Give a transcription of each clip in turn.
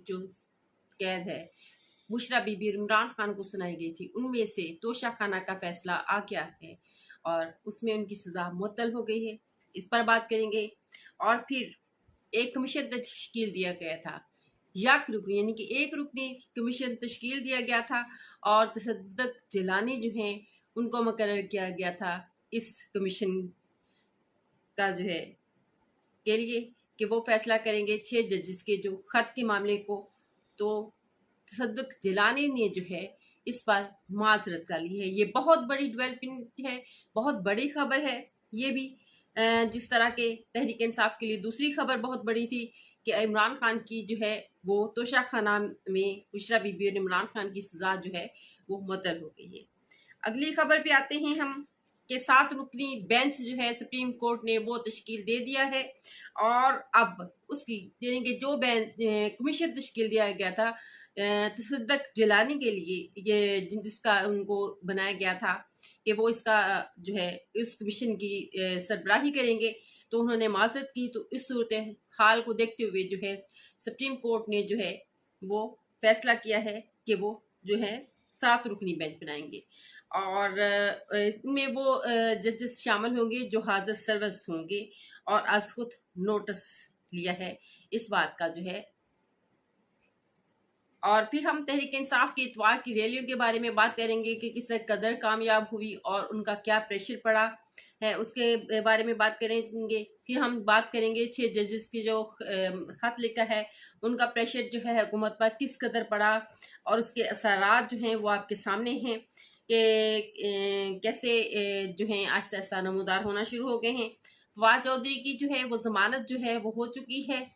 जो कैद है बुशरा बीबी इमरान खान को सुनाई गई थी, उनमें से तोशा खाना का फैसला आ गया है और उसमें उनकी सज़ा मुअत्तल हो गई है। इस पर बात करेंगे। और फिर एक कमीशन तश्कील दिया गया था, याक रुकनी यानी कि एक रुकनी कमीशन तश्कील दिया गया था और तसद्दुक जिलानी जो हैं उनको मुकर्रर किया गया था इस कमीशन का जो है के लिए कि वो फैसला करेंगे 6 जजेस के जो ख़त के मामले को। तो तसद्दुक जिलानी ने जो है इस पर माजरत कर ली है। ये बहुत बड़ी डेवलपमेंट है, बहुत बड़ी खबर है। ये भी जिस तरह के तहरीक इंसाफ के लिए दूसरी खबर बहुत बड़ी थी कि इमरान खान की जो है वो तोशा खाना में बुशरा बीबी और इमरान खान की सज़ा जो है वो मुअत्तल हो गई है। अगली खबर पे आते हैं हम कि 7 रुकनी बेंच जो है सुप्रीम कोर्ट ने वो तश्कील दे दिया है और अब उसकी यानी कि जो कमीशन तश्कील दिया गया था तसद्दुक जिलानी के लिए, ये जिसका उनको बनाया गया था कि वो इसका जो है इस कमीशन की सरबराही करेंगे, तो उन्होंने माजरत की। तो इस सूरत हाल को देखते हुए जो है सुप्रीम कोर्ट ने जो है वो फैसला किया है कि वो जो है 7 रुकनी बेंच बनाएंगे और इनमें वो जजेस शामिल होंगे जो हाजिर सर्विस होंगे और आज खुद नोटिस लिया है इस बात का जो है। और फिर हम तहरीक इंसाफ की इतवार की रैलियों के बारे में बात करेंगे कि किस कदर कामयाब हुई और उनका क्या प्रेशर पड़ा है, उसके बारे में बात करेंगे। फिर हम बात करेंगे 6 जजेस की जो खत लिखा है उनका प्रेशर जो है हुकूमत पर किस कदर पड़ा और उसके असरात जो हैं वो आपके सामने हैं कि कैसे जो हैं आहिस्ता आहिस्ता नमूदार होना शुरू हो गए हैं। फवाद चौधरी की जो है वो जमानत जो है वो हो चुकी है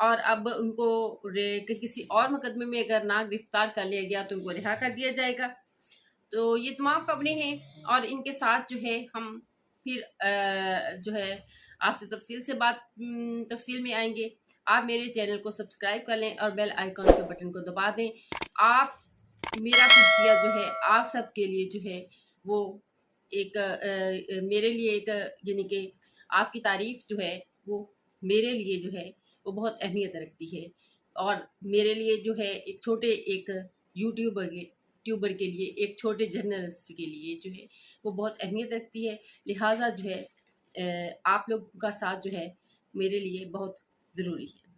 और अब उनको किसी और मुकदमे में अगर ना गिरफ्तार कर लिया गया तो उनको रिहा कर दिया जाएगा। तो ये तमाम खबरें हैं और इनके साथ जो है हम फिर जो है आपसे तफसील में आएंगे। आप मेरे चैनल को सब्सक्राइब कर लें और बेल आइकॉन के बटन को दबा दें। आप मेरा खुशिया जो है आप सब के लिए जो है वो एक मेरे लिए एक यानी कि आपकी तारीफ जो है वो मेरे लिए जो है वो बहुत अहमियत रखती है और मेरे लिए जो है एक छोटे एक ट्यूबर के लिए, एक छोटे जर्नलिस्ट के लिए जो है वो बहुत अहमियत रखती है। लिहाजा जो है आप लोग का साथ जो है मेरे लिए बहुत ज़रूरी है।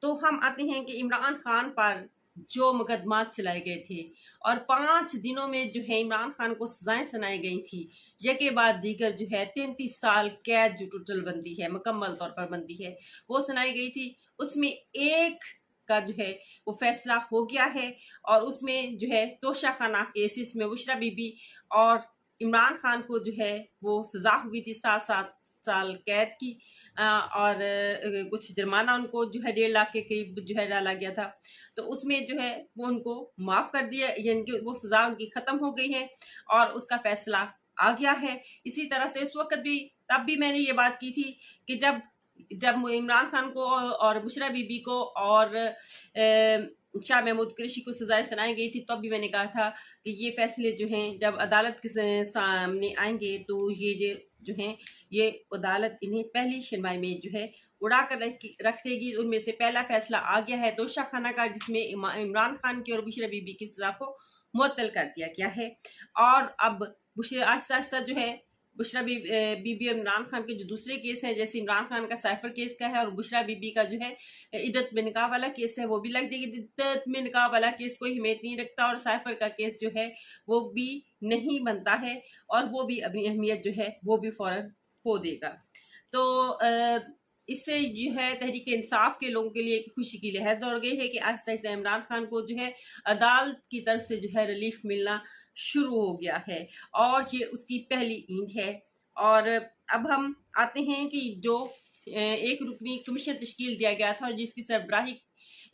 तो हम आते हैं कि इमरान खान पर जो मुकदमात चलाए गए थे और 5 दिनों में जो है इमरान खान को सजाएं सुनाई गई थी, यके बाद दीगर जो है 33 साल कैद जो टोटल बनती है, मुकम्मल तौर पर बनती है, वो सुनाई गई थी। उसमें एक का जो है वो फैसला हो गया है और उसमें जो है तोशा खाना केसेस में बुशरा बीबी और इमरान खान को जो है वो सजा हुई थी 7 साल कैद की और कुछ जुर्माना उनको जो है 1.5 लाख के करीब जो है डाला गया था। तो उसमें जो है वो उनको माफ़ कर दिया, यानी कि वो सज़ा उनकी ख़त्म हो गई है और उसका फैसला आ गया है। इसी तरह से उस वक्त भी तब भी मैंने ये बात की थी कि जब इमरान खान को और बुशरा बीबी को और शाह महमूद कुरैशी को सजाएं सुनाई गई थी, तब भी मैंने कहा था कि ये फैसले जो हैं जब अदालत के सामने आएंगे तो ये जो हैं ये अदालत इन्हें पहली शर्माई में जो है उड़ा कर रख देगी। उनमें से पहला फैसला आ गया है तोशा खाना का, जिसमें इमरान खान की और बुशरा बीबी की सजा को मुअत्तल कर दिया गया है और अब बुशरा आहिस्ता आहिस्ता जो है बुशरा बीबी और इमरान खान के जो दूसरे केस हैं, जैसे इमरान खान का साइफर केस का है और बुशरा बीबी का जो है इद्दत में निकाह वाला केस है, वो भी लग जाएगी। इद्दत में निकाह वाला केस कोई अहमियत नहीं रखता और साइफर का केस जो है वो भी नहीं बनता है और वो भी अपनी अहमियत जो है वो भी फौरन खो देगा। तो इससे जो है तहरीक इंसाफ के लोगों के लिए एक खुशी की लहर दौड़ गई है कि आहिस्ता आहिस्ता इमरान खान को जो है अदालत की तरफ से जो है रिलीफ मिलना शुरू हो गया है और ये उसकी पहली ईंट है। और अब हम आते हैं कि जो एक रुकनी कमीशन तश्कील दिया गया था और जिसकी सरबराही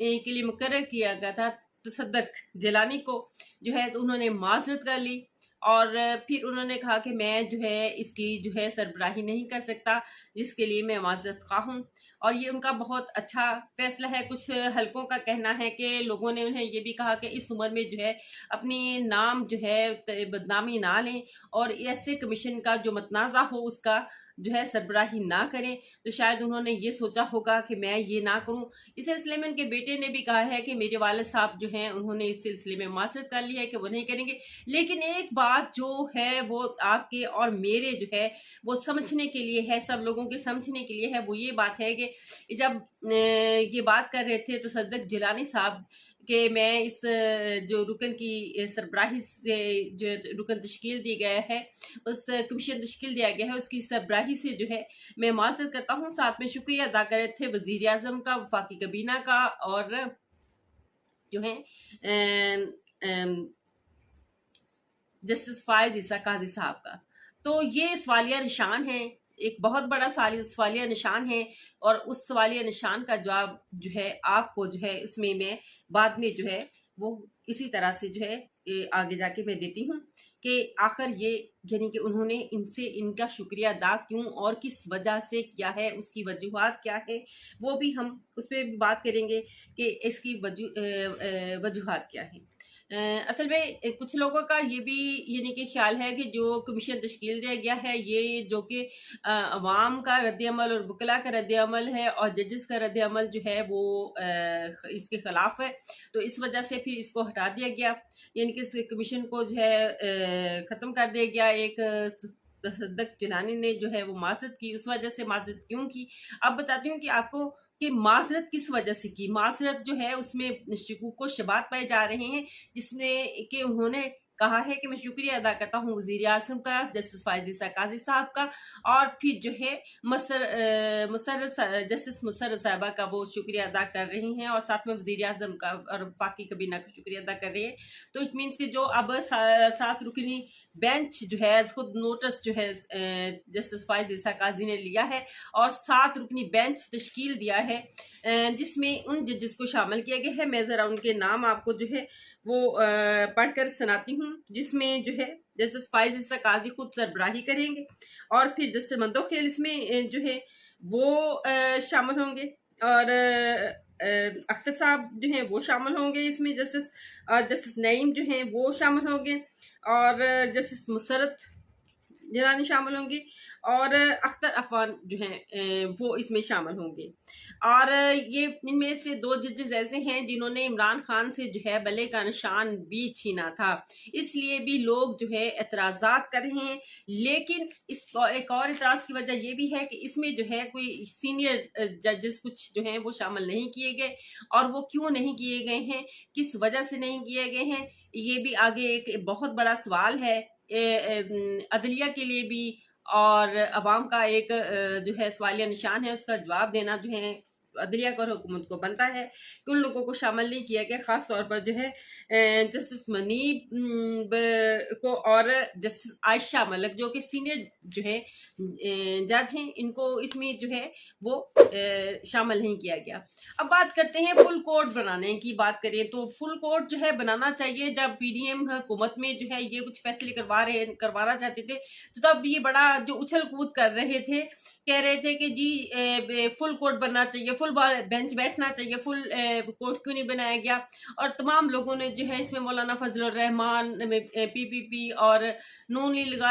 के लिए मुकर्रर किया गया था तसद्दुक जिलानी को जो है, तो उन्होंने माजरत कर ली और फिर उन्होंने कहा कि मैं जो है इसकी जो है सरबराही नहीं कर सकता, जिसके लिए मैं माजरत खा हूँ। और ये उनका बहुत अच्छा फैसला है। कुछ हलकों का कहना है कि लोगों ने उन्हें ये भी कहा कि इस उम्र में जो है अपनी नाम जो है बदनामी ना लें और ऐसे कमीशन का जो मतनाज़ा हो उसका जो है सरबराही ना करें, तो शायद उन्होंने ये सोचा होगा कि मैं ये ना करूं। इस सिलसिले में उनके बेटे ने भी कहा है कि मेरे वालिद साहब जो हैं उन्होंने इस सिलसिले में माज़रत कर ली है कि वो नहीं करेंगे। लेकिन एक बात जो है वो आपके और मेरे जो है वो समझने के लिए है, सब लोगों के समझने के लिए है, वो ये बात है कि जब ये बात कर रहे थे तो सदक जिलानी साहब कि मैं इस जो रुकन की सरबराही से जो रुकन तश्कील दिया गया है, उस कमीशन तश्कील दिया गया है, उसकी सरबराही से जो है मैं माज़रत करता हूँ। साथ में शुक्रिया अदा कर रहे थे वज़ीर आज़म का, वफाकी कबीना का और जो है जस्टिस फायज ईसा काजी साहब का। तो ये सवालिया निशान है, एक बहुत बड़ा सवालिया निशान है, और उस सवालिया निशान का जवाब जो है आपको जो है इसमें मैं बाद में जो है वो इसी तरह से जो है आगे जाके मैं देती हूँ कि आखिर ये यानी कि उन्होंने इनसे इनका शुक्रिया अदा क्यों और किस वजह से किया है, उसकी वजूहात क्या है, वो भी हम उस पर भी बात करेंगे कि इसकी वजूहात क्या है। असल में कुछ लोगों का ये भी यानी कि ख्याल है कि जो कमीशन तश्कील दिया गया है ये जो कि अवाम का रद्दअमल और वकला का रद्दअमल है और जजेस का रद्दअमल जो है वो इसके खिलाफ है, तो इस वजह से फिर इसको हटा दिया गया, यानी कि इस कमीशन को जो है ख़त्म कर दिया गया। एक तसद्दुक़ जिलानी ने जो है वो माज़रत की, उस वजह से माज़रत क्यों की अब बताती हूँ कि आपको कि माज़रत किस वजह से की। माज़रत जो है उसमें शकूक व शुबात पाए जा रहे हैं, जिसमें कि उन्होंने कहा है कि मैं शुक्रिया अदा करता हूँ वज़ीर आज़म का, जस्टिस फायज़ ईसा काज़ी साहब का, और फिर जो है जस्टिस मुसर्रत साहिबा का वो शुक्रिया अदा कर रही हैं, और साथ में वज़ीर आज़म का और वफाकी कबीना का शुक्रिया अदा कर रही हैं। तो इट मीन्स कि जो अब 7 रुकनी बेंच जो है खुद नोटिस जो है जस्टिस फायज़ ईसा काज़ी ने लिया है और 7 रुकनी बेंच तश्कील दिया है, जिसमें उन जजेस को शामिल किया गया है। मैं ज़रा उनके नाम आपको जो है वो पढ़कर सुनाती हूँ, जिसमें जो है जस्टिस फायज़ ईसा काज़ी खुद सरबराही करेंगे, और फिर जस्टिस मंदोखेल इसमें जो है वो शामिल होंगे, और अख्तर साहब जो हैं वो शामिल होंगे इसमें, जस्टिस नईम जो हैं वो शामिल होंगे, और जस्टिस मुसर्रत जिलानी शामिल होंगी, और अख्तर अफान जो हैं वो इसमें शामिल होंगे। और ये इनमें से 2 जजेस ऐसे हैं जिन्होंने इमरान खान से जो है बल्ले का निशान भी छीना था, इसलिए भी लोग जो है एतराज़ात कर रहे हैं। लेकिन इस एक और एतराज़ की वजह ये भी है कि इसमें जो है कोई सीनियर जजेस कुछ जो हैं वो शामिल नहीं किए गए, और वो क्यों नहीं किए गए हैं, किस वजह से नहीं किए गए हैं, ये भी आगे एक बहुत बड़ा सवाल है अदलिया के लिए भी, और अवाम का एक जो है सवालिया निशान है, उसका जवाब देना जो है अदलिया को और हुकूमत को बनता है कि उन लोगों को शामिल नहीं किया गया, ख़ास तौर पर जो है जस्टिस मनीब को और जस्टिस आयशा मलिक जो कि सीनियर जो है जज हैं, इनको इसमें जो है वो शामिल नहीं किया गया। अब बात करते हैं फुल कोर्ट बनाने की। बात करें तो फुल कोर्ट जो है बनाना चाहिए। जब पीडीएम हुकूमत में जो है ये कुछ फैसले करवाना चाहते थे, तो तब ये बड़ा जो उछल कूद कर रहे थे, कह रहे थे कि जी फुल कोर्ट बनना चाहिए, फुल बेंच बैठना चाहिए, फुल कोर्ट क्यों नहीं बनाया गया। और तमाम लोगों ने जो है इसमें मौलाना फजलुर रहमान, पीपीपी और नून लीग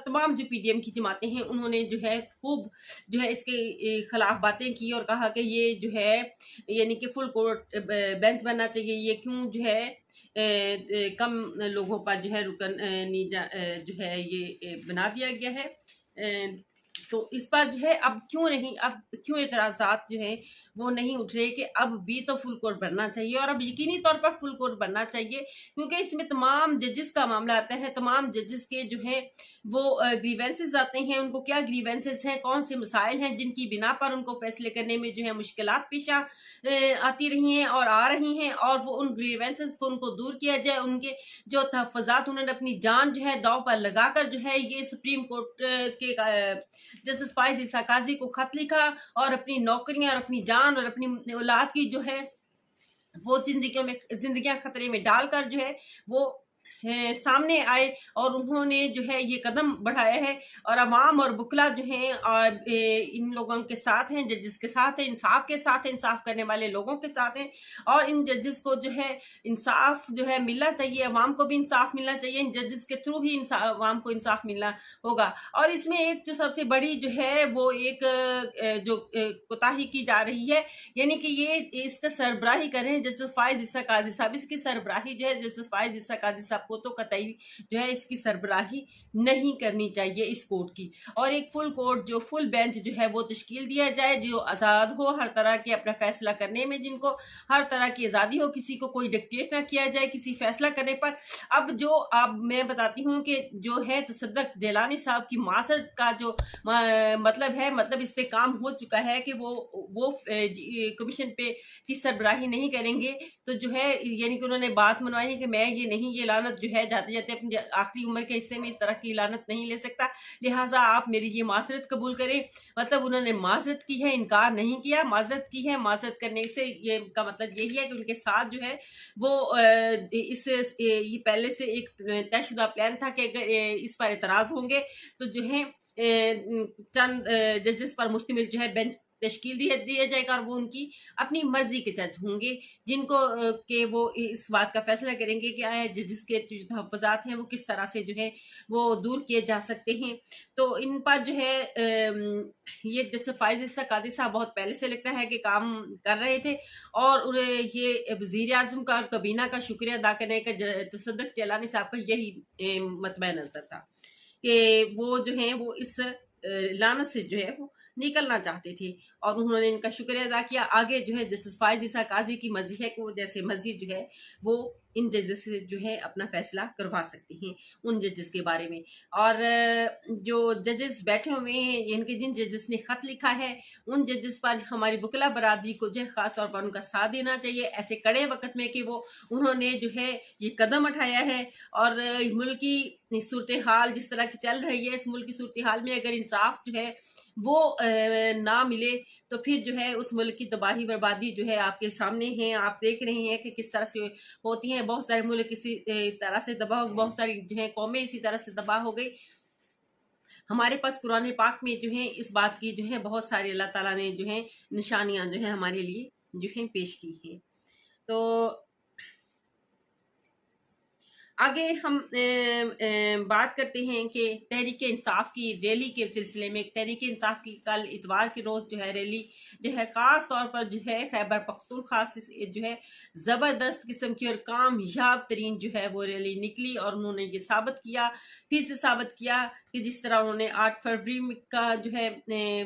तमाम जो पीडीएम की जमातें हैं उन्होंने जो है खूब जो है इसके खिलाफ बातें की और कहा कि ये जो है यानी कि फुल कोर्ट बेंच बनना चाहिए, ये क्यों जो है कम लोगों पर जो है रुकन जो है ये बना दिया गया है। तो इस पर जो है अब क्यों एतराज़ात जो है वो नहीं उठ रहे कि अब भी तो फुल कोर्ट बनना चाहिए, और अब यकीनी तौर पर फुल कोर्ट बनना चाहिए, क्योंकि इसमें तमाम जजेस का मामला आता है। तमाम जजेस के जो है वो ग्रीवेंसेस आते हैं, उनको क्या ग्रीवेंसेस हैं, कौन से मसाइल हैं जिनकी बिना पर उनको फैसले करने में जो है मुश्किलात पेश आती रही हैं और आ रही हैं, और वो उन ग्रीवेंसेस को उनको दूर किया जाए। उनके जो तहफ़्फ़ुज़ात उन्होंने अपनी जान जो है दांव पर लगाकर जो है ये सुप्रीम कोर्ट के जस्टिस फायज़ ईसा काज़ी को खत लिखा, और अपनी नौकरियां और अपनी जान और अपनी औलाद की जो है वो जिंदगियां खतरे में डालकर जो है वो सामने आए और उन्होंने जो है ये कदम बढ़ाया है और अवाम और वकला जो हैं इन लोगों के साथ हैं, जजेस के साथ हैं, इंसाफ के साथ हैं, इंसाफ करने वाले लोगों के साथ हैं। और इन जजेस को जो है इंसाफ जो है मिलना चाहिए, अवाम को भी इंसाफ मिलना चाहिए। इन जजेस के थ्रू ही अवाम को इंसाफ मिलना होगा। और इसमें एक जो सबसे बड़ी जो है वो एक जो कोताही की जा रही है, यानी कि ये इसका सरबराही कर रहे हैं जस्टिस फायज ईसा काजी साहब। इसकी सरबराही जो है जस्टिस फायज ईसा काजी साहब को तो कतई जो है इसकी सरबराही नहीं करनी चाहिए इस कोर्ट की। और एक फुल कोर्ट जो फुल बेंच जो है वो तश्कील दिया जाए, जो आज़ाद हो हर तरह के अपना फैसला करने में, जिनको हर तरह की आज़ादी हो, किसी को कोई डिक्टेट ना किया जाए किसी फैसला करने पर। अब जो अब मैं बताती हूँ कि जो है तसद्दुक़ जिलानी साहब की मासरत का जो मतलब है, मतलब इस पे काम हो चुका है कि वो कमीशन पे की सरबराही नहीं करेंगे। तो जो है यानी कि उन्होंने बात मनवाई है कि मैं ये नहीं, ये लानत जो है जाते जाते अपनी आखिरी उम्र के हिस्से में इस तरह की लानत नहीं ले सकता, लिहाजा आप मेरी ये माजरत कबूल करें। मतलब उन्होंने माजरत की है, इनकार नहीं किया, माजरत की है। माजरत करने से ये का मतलब यही है कि उनके साथ जो है वो ये पहले से एक तयशुदा प्लान था कि अगर इस पर एतराज होंगे तो जो है चंद जजेस पर मुश्तमिल जो है बेंच तश्कील दिया जाएगा और वो उनकी अपनी मर्जी के जज होंगे, जिनको के वो इस बात का फैसला करेंगे कि आया जजेस के जो तहफ़्फ़ुज़ात हैं वो किस तरह से जो है वो दूर किए जा सकते हैं। तो इन पर जो है ये जैसे फायज ईसा काजी साहब बहुत पहले से लगता है कि काम कर रहे थे और ये वज़ीर आज़म का और कबीना का शुक्रिया अदा करने का तसद्दुक़ जिलानी साहब का यही मतबा नज़र था कि वो जो है वो इस लानत से जो है वो निकलना चाहते थे और उन्होंने इनका शुक्रिया अदा किया। आगे जो है जस्टिस फायज ईसा काजी की मर्जी है कि वो जैसे मर्जी जो है वो इन जजेस से जो है अपना फैसला करवा सकते हैं उन जजेस के बारे में। और जो जजेस बैठे हुए हैं, इनके जिन जजेस ने खत लिखा है, उन जजेस पर हमारी वकला बरादरी को जो है खास तौर पर उनका साथ देना चाहिए ऐसे कड़े वक्त में कि वो उन्होंने जो है ये कदम उठाया है। और मुल्क की सूरत हाल जिस तरह की चल रही है, इस मुल्क की सूरत हाल में अगर इंसाफ जो है वो ना मिले तो फिर जो है उस मुल्क की तबाही बर्बादी जो है आपके सामने है। आप देख रहे हैं कि किस तरह से होती हैं। बहुत सारे मुल्क इसी तरह से तबाह, बहुत सारी जो है कौमें इसी तरह से तबाह हो गई। हमारे पास कुरान पाक में जो है इस बात की जो है बहुत सारी अल्लाह ताला ने जो है निशानियां जो है हमारे लिए जो है पेश की है। तो आगे हम बात करते हैं कि तहरीक इंसाफ की रैली के सिलसिले में। तहरीक इंसाफ की कल इतवार के रोज़ जो है रैली जो है ख़ास तौर पर जो है खैबर पख्तूनख्वा से जो है ज़बरदस्त किस्म की और कामयाब तरीन जो है वो रैली निकली और उन्होंने ये साबित किया, फिर से साबित किया कि जिस तरह उन्होंने 8 फरवरी का जो है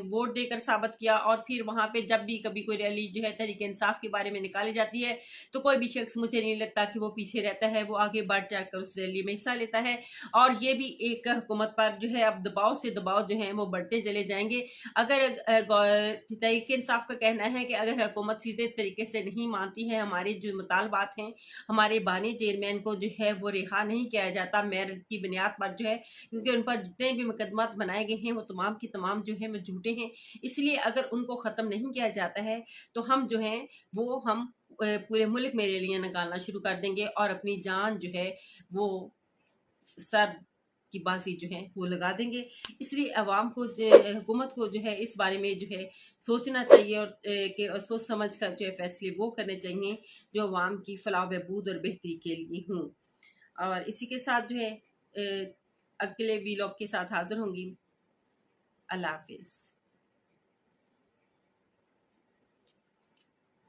वोट देकर साबित किया। और फिर वहाँ पे जब भी कभी कोई रैली जो है तहरीक इंसाफ के बारे में निकाली जाती है तो कोई भी शख्स, मुझे नहीं लगता कि वो पीछे रहता है, वो आगे बढ़ जाकर उस रैली में हिस्सा लेता है। और ये भी एक हुकूमत पर जो है अब दबाव से दबाव जो है वो बढ़ते चले जाएंगे। अगर तहरीक इंसाफ का कहना है कि अगर हुकूमत सीधे तरीके से नहीं मानती है हमारे जो मुतालबात हैं, हमारे बानी चेयरमैन को जो है वो रिहा नहीं किया जाता मेरिट की बुनियाद पर जो है, क्योंकि उन पर जितने भी मुकदमात बनाए गए हैं वो तमाम की तमाम जो है वो झूठे हैं। इसलिए अगर उनको ख़त्म नहीं किया जाता है तो हम जो है वो हम पूरे मुल्क में रैलियां निकालना शुरू कर देंगे और अपनी जान जो है वो सर की बाजी जो है वो लगा देंगे। इसलिए अवाम को, हुकूमत को जो है इस बारे में जो है सोचना चाहिए और सोच समझ कर जो है फैसले वो करने चाहिए जो अवाम की फलाह बहबूद और बेहतरी के लिए हों। और इसी के साथ जो है अगले वीलॉग के साथ हाजिर होंगी। अल्लाह हाफिज़।